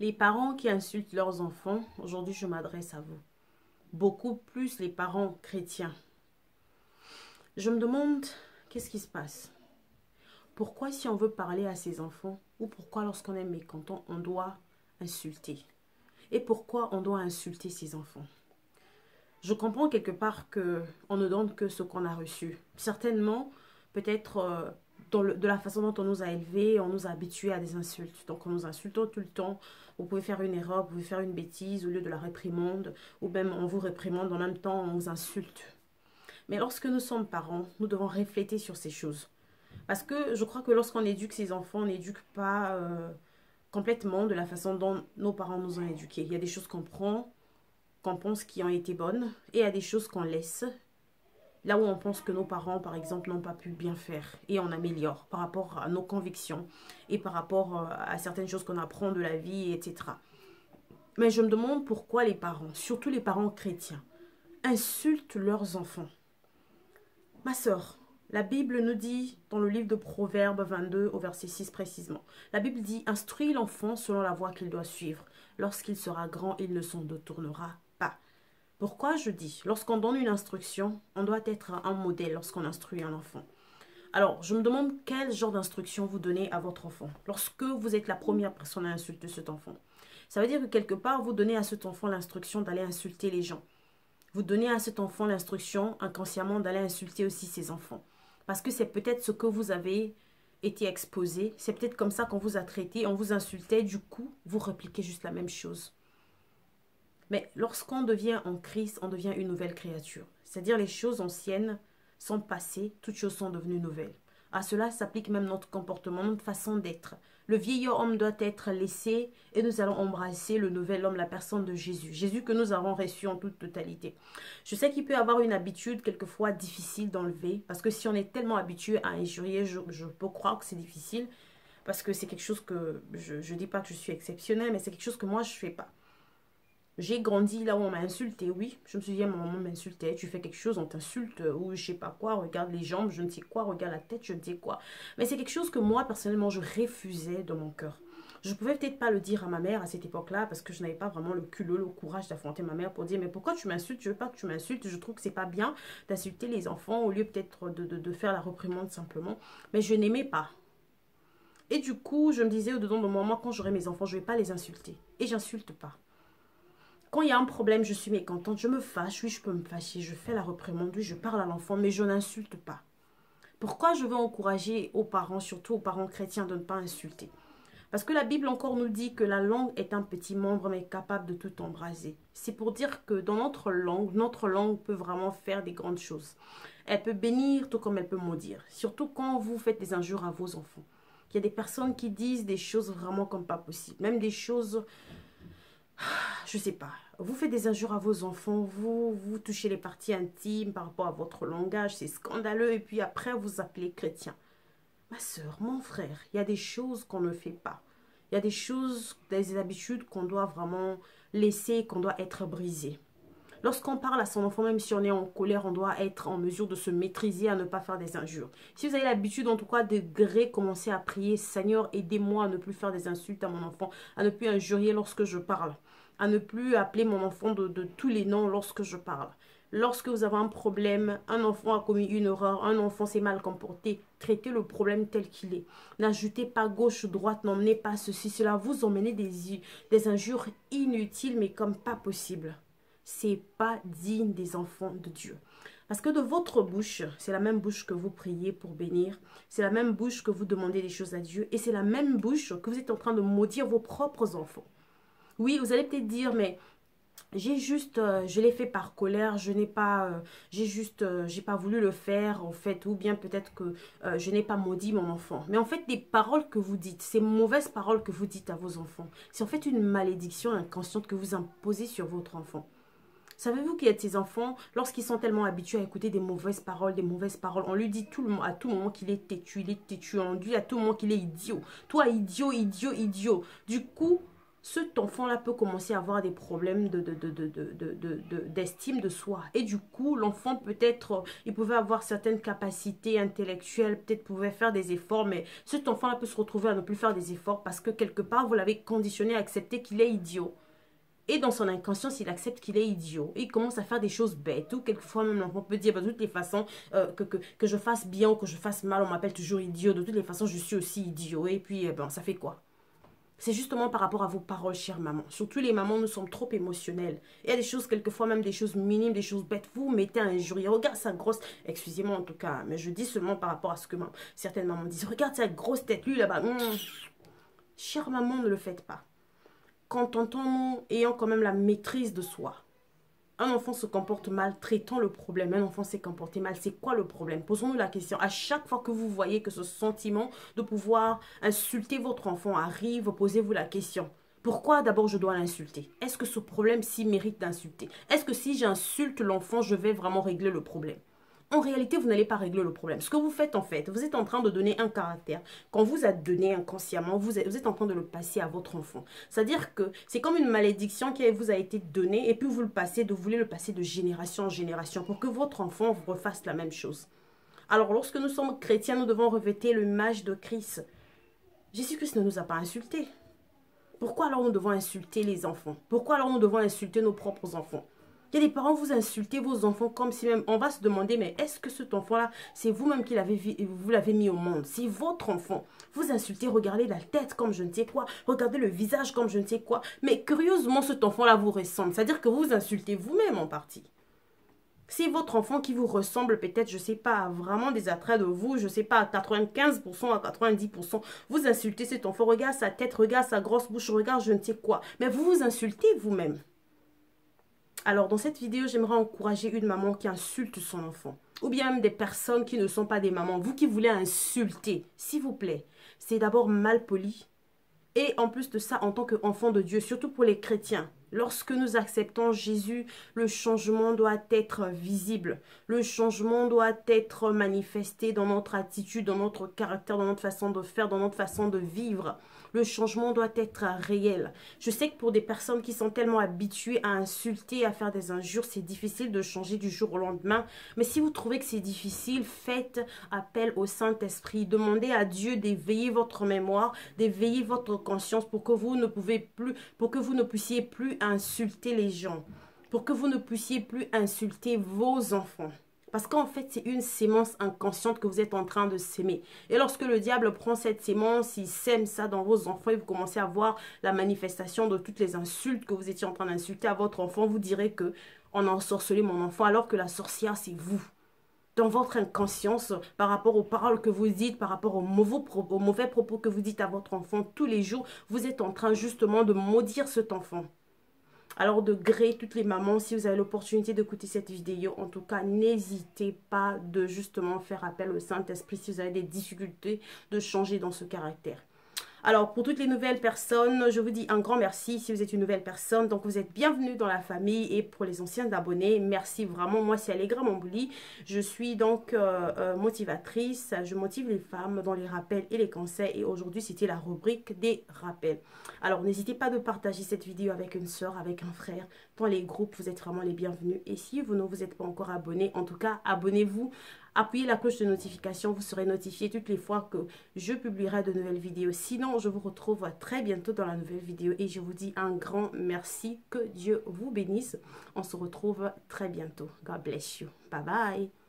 Les parents qui insultent leurs enfants, aujourd'hui je m'adresse à vous. Beaucoup plus les parents chrétiens. Je me demande, qu'est-ce qui se passe? Pourquoi si on veut parler à ses enfants, ou pourquoi lorsqu'on est mécontent, on doit insulter? Et pourquoi on doit insulter ses enfants? Je comprends quelque part qu'on ne donne que ce qu'on a reçu. Certainement, peut-être de la façon dont on nous a élevés, on nous a habitués à des insultes. Donc on nous insulte tout le temps. Vous pouvez faire une erreur, vous pouvez faire une bêtise au lieu de la réprimande, ou même on vous réprimande, en même temps on vous insulte. Mais lorsque nous sommes parents, nous devons réfléchir sur ces choses. Parce que je crois que lorsqu'on éduque ses enfants, on n'éduque pas complètement de la façon dont nos parents nous ont éduqués. Il y a des choses qu'on prend, qu'on pense qui ont été bonnes, et il y a des choses qu'on laisse, là où on pense que nos parents, par exemple, n'ont pas pu bien faire, et on améliore par rapport à nos convictions, et par rapport à certaines choses qu'on apprend de la vie, etc. Mais je me demande pourquoi les parents, surtout les parents chrétiens, insultent leurs enfants. Ma sœur, la Bible nous dit, dans le livre de Proverbes 22, au verset 6 précisément, la Bible dit « Instruis l'enfant selon la voie qu'il doit suivre. Lorsqu'il sera grand, il ne s'en détournera pas. » Pourquoi je dis, lorsqu'on donne une instruction, on doit être un modèle lorsqu'on instruit un enfant. Alors, je me demande quel genre d'instruction vous donnez à votre enfant lorsque vous êtes la première personne à insulter cet enfant. Ça veut dire que quelque part, vous donnez à cet enfant l'instruction d'aller insulter les gens. Vous donnez à cet enfant l'instruction inconsciemment d'aller insulter aussi ses enfants. Parce que c'est peut-être ce que vous avez été exposé. C'est peut-être comme ça qu'on vous a traité, on vous insultait. Du coup, vous répliquez juste la même chose. Mais lorsqu'on devient en Christ, on devient une nouvelle créature. C'est-à-dire les choses anciennes sont passées, toutes choses sont devenues nouvelles. À cela s'applique même notre comportement, notre façon d'être. Le vieil homme doit être laissé et nous allons embrasser le nouvel homme, la personne de Jésus. Jésus que nous avons reçu en toute totalité. Je sais qu'il peut y avoir une habitude quelquefois difficile d'enlever parce que si on est tellement habitué à injurier, je peux croire que c'est difficile parce que c'est quelque chose que, je ne dis pas que je suis exceptionnelle, mais c'est quelque chose que moi je ne fais pas. J'ai grandi là où on m'a insulté, oui. Je me souviens, ma maman m'insultait. Tu fais quelque chose, on t'insulte, ou je sais pas quoi, regarde les jambes, je ne sais quoi, regarde la tête, je ne sais quoi. Mais c'est quelque chose que moi, personnellement, je refusais de mon cœur. Je pouvais peut-être pas le dire à ma mère à cette époque-là, parce que je n'avais pas vraiment le culot, le courage d'affronter ma mère pour dire, mais pourquoi tu m'insultes? Je veux pas que tu m'insultes, je trouve que c'est pas bien d'insulter les enfants, au lieu peut-être de faire la reprimande simplement. Mais je n'aimais pas. Et du coup, je me disais au-dedans de moi, quand j'aurai mes enfants, je vais pas les insulter. Et j'insulte pas. Quand il y a un problème, je suis mécontente, je me fâche, oui, je peux me fâcher, je fais la reprimande, oui, je parle à l'enfant, mais je n'insulte pas. Pourquoi je veux encourager aux parents, surtout aux parents chrétiens, de ne pas insulter? Parce que la Bible encore nous dit que la langue est un petit membre, mais capable de tout embraser. C'est pour dire que dans notre langue peut vraiment faire des grandes choses. Elle peut bénir tout comme elle peut maudire. Surtout quand vous faites des injures à vos enfants. Il y a des personnes qui disent des choses vraiment comme pas possible. Même des choses... Je sais pas, vous faites des injures à vos enfants, vous touchez les parties intimes par rapport à votre langage, c'est scandaleux, et puis après vous appelez chrétien. Ma soeur, mon frère, il y a des choses qu'on ne fait pas. Il y a des choses, des habitudes qu'on doit vraiment laisser, qu'on doit être brisées. Lorsqu'on parle à son enfant, même si on est en colère, on doit être en mesure de se maîtriser à ne pas faire des injures. Si vous avez l'habitude, en tout cas, de commencer à prier, Seigneur, aidez-moi à ne plus faire des insultes à mon enfant, à ne plus injurier lorsque je parle, à ne plus appeler mon enfant de tous les noms lorsque je parle. Lorsque vous avez un problème, un enfant a commis une erreur, un enfant s'est mal comporté, traitez le problème tel qu'il est. N'ajoutez pas gauche, droite, n'emmenez pas ceci, cela. Vous emmenez des injures inutiles, mais comme pas possible. C'est pas digne des enfants de Dieu. Parce que de votre bouche, c'est la même bouche que vous priez pour bénir. C'est la même bouche que vous demandez des choses à Dieu. Et c'est la même bouche que vous êtes en train de maudire vos propres enfants. Oui, vous allez peut-être dire, mais j'ai juste, je l'ai fait par colère, je n'ai pas, j'ai pas voulu le faire en fait, ou bien peut-être que je n'ai pas maudit mon enfant. Mais en fait, des paroles que vous dites, ces mauvaises paroles que vous dites à vos enfants, c'est en fait une malédiction inconsciente que vous imposez sur votre enfant. Savez-vous qu'il y a de ces enfants, lorsqu'ils sont tellement habitués à écouter des mauvaises paroles, on lui dit à tout moment qu'il est têtu, on lui dit à tout moment qu'il est idiot. Toi, idiot, idiot, idiot. Du coup, cet enfant-là peut commencer à avoir des problèmes d'estime de soi. Et du coup, l'enfant peut-être, il pouvait avoir certaines capacités intellectuelles, peut-être pouvait faire des efforts, mais cet enfant-là peut se retrouver à ne plus faire des efforts parce que quelque part, vous l'avez conditionné à accepter qu'il est idiot. Et dans son inconscience, il accepte qu'il est idiot. Et il commence à faire des choses bêtes. Ou quelquefois, même l'enfant peut dire, de toutes les façons, que je fasse bien ou que je fasse mal, on m'appelle toujours idiot. De toutes les façons, je suis aussi idiot. Et puis, ça fait quoi? C'est justement par rapport à vos paroles, chère maman. Surtout les mamans, nous sommes trop émotionnelles. Il y a des choses, quelquefois même des choses minimes, des choses bêtes. Vous mettez à injurier. Regarde sa grosse... Excusez-moi en tout cas, mais je dis seulement par rapport à ce que certaines mamans disent. Regarde sa grosse tête, lui là-bas. Chère maman, ne le faites pas. Contentons-nous, ayant quand même la maîtrise de soi. Un enfant se comporte mal, traitons le problème. Un enfant s'est comporté mal, c'est quoi le problème? Posons-nous la question. À chaque fois que vous voyez que ce sentiment de pouvoir insulter votre enfant arrive, posez-vous la question. Pourquoi d'abord je dois l'insulter? Est-ce que ce problème-ci mérite d'insulter? Est-ce que si j'insulte l'enfant, je vais vraiment régler le problème? En réalité, vous n'allez pas régler le problème. Ce que vous faites en fait, vous êtes en train de donner un caractère. Quand vous a donné inconsciemment, vous êtes en train de le passer à votre enfant. C'est-à-dire que c'est comme une malédiction qui vous a été donnée et puis vous voulez le passer de génération en génération pour que votre enfant vous refasse la même chose. Alors lorsque nous sommes chrétiens, nous devons revêtir l'image de Christ. Jésus-Christ ne nous a pas insultés. Pourquoi alors nous devons insulter les enfants? Pourquoi alors nous devons insulter nos propres enfants? Il y a des parents, vous insultez vos enfants comme si même... On va se demander, mais est-ce que cet enfant-là, c'est vous-même qui vous l'avez mis au monde? C'est votre enfant. Vous insultez, regardez la tête comme je ne sais quoi, regardez le visage comme je ne sais quoi. Mais curieusement, cet enfant-là vous ressemble. C'est-à-dire que vous insultez vous-même en partie. Si votre enfant qui vous ressemble peut-être, je ne sais pas, vraiment des attraits de vous, je ne sais pas, à 95%, à 90%, vous insultez cet enfant, regarde sa tête, regarde sa grosse bouche, regarde je ne sais quoi. Mais vous vous insultez vous-même. Alors, dans cette vidéo, j'aimerais encourager une maman qui insulte son enfant. Ou bien même des personnes qui ne sont pas des mamans. Vous qui voulez insulter, s'il vous plaît, c'est d'abord mal poli. Et en plus de ça, en tant qu'enfant de Dieu, surtout pour les chrétiens, lorsque nous acceptons Jésus, le changement doit être visible. Le changement doit être manifesté dans notre attitude, dans notre caractère, dans notre façon de faire, dans notre façon de vivre. Le changement doit être réel. Je sais que pour des personnes qui sont tellement habituées à insulter, à faire des injures, c'est difficile de changer du jour au lendemain. Mais si vous trouvez que c'est difficile, faites appel au Saint-Esprit. Demandez à Dieu d'éveiller votre mémoire, d'éveiller votre conscience pour que vous ne puissiez plus insulter les gens, pour que vous ne puissiez plus insulter vos enfants. Parce qu'en fait, c'est une sémence inconsciente que vous êtes en train de s'aimer. Et lorsque le diable prend cette sémence, il sème ça dans vos enfants et vous commencez à voir la manifestation de toutes les insultes que vous étiez en train d'insulter à votre enfant. Vous direz que on a ensorcelé mon enfant alors que la sorcière, c'est vous. Dans votre inconscience, par rapport aux paroles que vous dites, par rapport aux mauvais propos que vous dites à votre enfant tous les jours, vous êtes en train justement de maudire cet enfant. Alors de gré, toutes les mamans, si vous avez l'opportunité d'écouter cette vidéo, en tout cas, n'hésitez pas de justement faire appel au Saint-Esprit si vous avez des difficultés de changer dans ce caractère. Alors, pour toutes les nouvelles personnes, je vous dis un grand merci si vous êtes une nouvelle personne. Donc, vous êtes bienvenue dans la famille. Et pour les anciens abonnés, merci vraiment. Moi, c'est Allegra Mambouli. Je suis donc motivatrice. Je motive les femmes dans les rappels et les conseils. Et aujourd'hui, c'était la rubrique des rappels. Alors, n'hésitez pas de partager cette vidéo avec une soeur, avec un frère. Dans les groupes, vous êtes vraiment les bienvenus. Et si vous ne vous êtes pas encore abonné, en tout cas, abonnez-vous. Appuyez la cloche de notification, vous serez notifié toutes les fois que je publierai de nouvelles vidéos. Sinon, je vous retrouve très bientôt dans la nouvelle vidéo et je vous dis un grand merci. Que Dieu vous bénisse. On se retrouve très bientôt. God bless you. Bye bye.